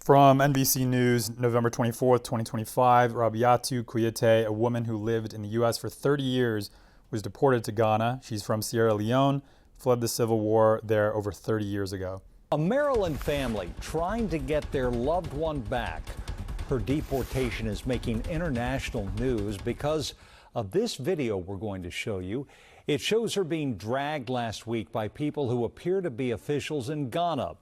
From NBC News, November 24th, 2025, Rabiatu Kuyate, a woman who lived in the U.S. for 30 years, was deported to Ghana. She's from Sierra Leone, fled the civil war there over 30 years ago. A Maryland family trying to get their loved one back. Her deportation is making international news because of this video we're going to show you. It shows her being dragged last week by people who appear to be officials in Ghana.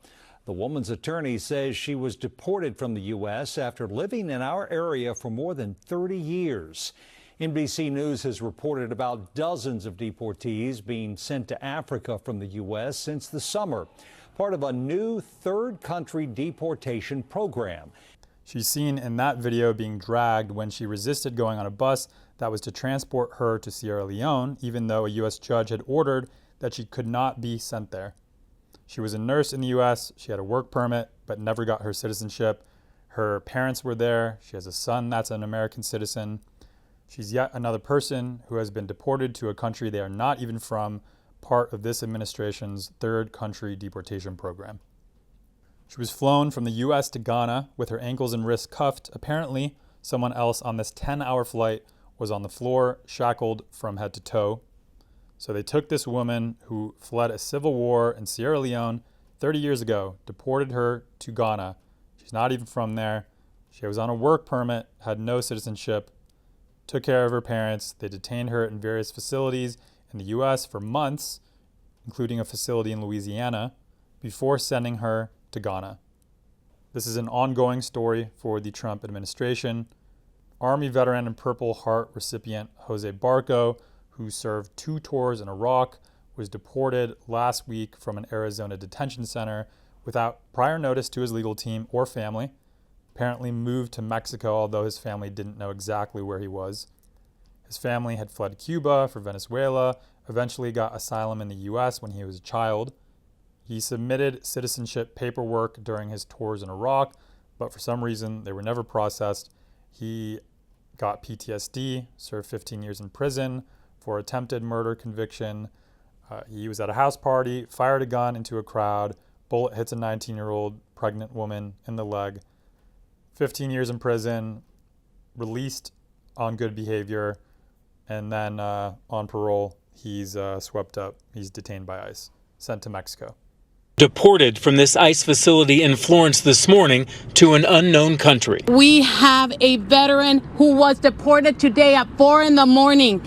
The woman's attorney says she was deported from the U.S. after living in our area for more than 30 years. NBC News has reported about dozens of deportees being sent to Africa from the U.S. since the summer, part of a new third country deportation program. She's seen in that video being dragged when she resisted going on a bus that was to transport her to Sierra Leone, even though a U.S. judge had ordered that she could not be sent there. She was a nurse in the U.S., she had a work permit, but never got her citizenship. Her parents were there, she has a son that's an American citizen. She's yet another person who has been deported to a country they are not even from, part of this administration's third country deportation program. She was flown from the U.S. to Ghana with her ankles and wrists cuffed. Apparently, someone else on this 10-hour flight was on the floor, shackled from head to toe. So they took this woman who fled a civil war in Sierra Leone 30 years ago, deported her to Ghana. She's not even from there. She was on a work permit, had no citizenship, took care of her parents. They detained her in various facilities in the U.S. for months, including a facility in Louisiana, before sending her to Ghana. This is an ongoing story for the Trump administration. Army veteran and Purple Heart recipient Jose Barco, who served 2 tours in Iraq, was deported last week from an Arizona detention center without prior notice to his legal team or family. Apparently moved to Mexico, although his family didn't know exactly where he was. His family had fled Cuba for Venezuela, eventually got asylum in the U.S. when he was a child. He submitted citizenship paperwork during his tours in Iraq, but for some reason they were never processed. He got PTSD, served 15 years in prison for attempted murder conviction. He was at a house party, fired a gun into a crowd, bullet hits a 19-year-old pregnant woman in the leg. 15 years in prison, released on good behavior, and then on parole, he's swept up. He's detained by ICE, sent to Mexico. Deported from this ICE facility in Florence this morning to an unknown country. We have a veteran who was deported today at 4 in the morning,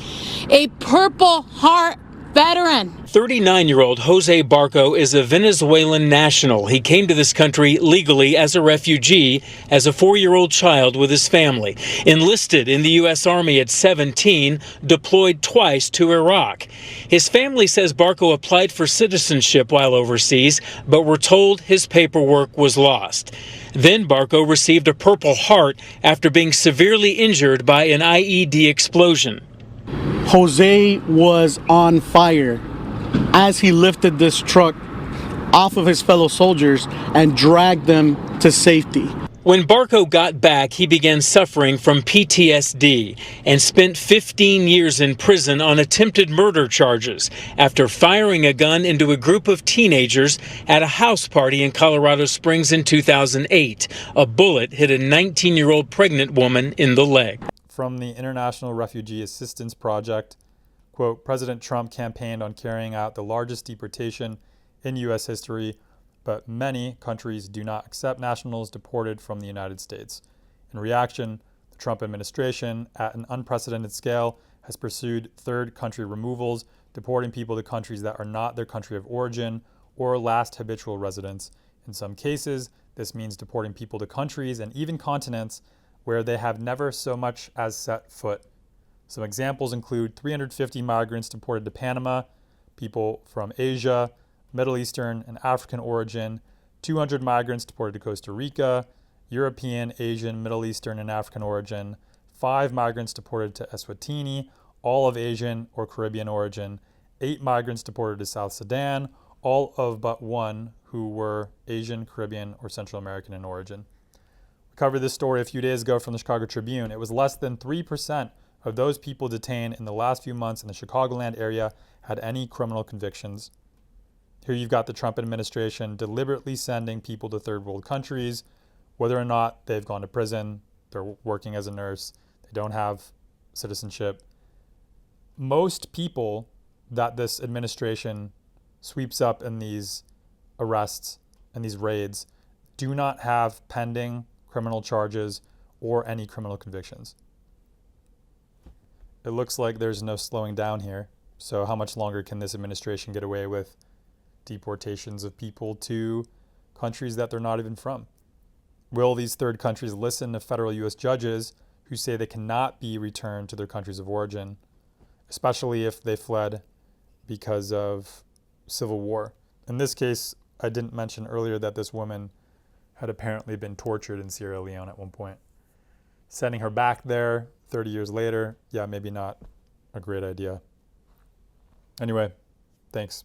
a Purple Heart veteran. 39-year-old Jose Barco is a Venezuelan national. He came to this country legally as a refugee as a 4-year-old child with his family. Enlisted in the U.S. Army at 17, deployed twice to Iraq. His family says Barco applied for citizenship while overseas, but were told his paperwork was lost. Then Barco received a Purple Heart after being severely injured by an IED explosion. Jose was on fire as he lifted this truck off of his fellow soldiers and dragged them to safety. When Barco got back, he began suffering from PTSD and spent 15 years in prison on attempted murder charges after firing a gun into a group of teenagers at a house party in Colorado Springs in 2008. A bullet hit a 19-year-old pregnant woman in the leg. From the International Refugee Assistance Project, quote, President Trump campaigned on carrying out the largest deportation in U.S. history, but many countries do not accept nationals deported from the United States. In reaction, the Trump administration, at an unprecedented scale, has pursued third country removals, deporting people to countries that are not their country of origin or last habitual residence. In some cases, this means deporting people to countries and even continents where they have never so much as set foot. Some examples include 350 migrants deported to Panama, people from Asia, Middle Eastern, and African origin, 200 migrants deported to Costa Rica, European, Asian, Middle Eastern, and African origin, 5 migrants deported to Eswatini, all of Asian or Caribbean origin, 8 migrants deported to South Sudan, all of but 1 who were Asian, Caribbean, or Central American in origin. We covered this story a few days ago from the Chicago Tribune. It was less than 3% of those people detained in the last few months in the Chicagoland area had any criminal convictions. Here you've got the Trump administration deliberately sending people to third world countries whether or not they've gone to prison, they're working as a nurse, they don't have citizenship. Most people that this administration sweeps up in these arrests and these raids do not have pending criminal charges or any criminal convictions. It looks like there's no slowing down here. So how much longer can this administration get away with deportations of people to countries that they're not even from? Will these third countries listen to federal U.S. judges who say they cannot be returned to their countries of origin, especially if they fled because of civil war? In this case, I didn't mention earlier that this woman had apparently been tortured in Sierra Leone at one point. Sending her back there 30 years later, yeah, maybe not a great idea. Anyway, thanks.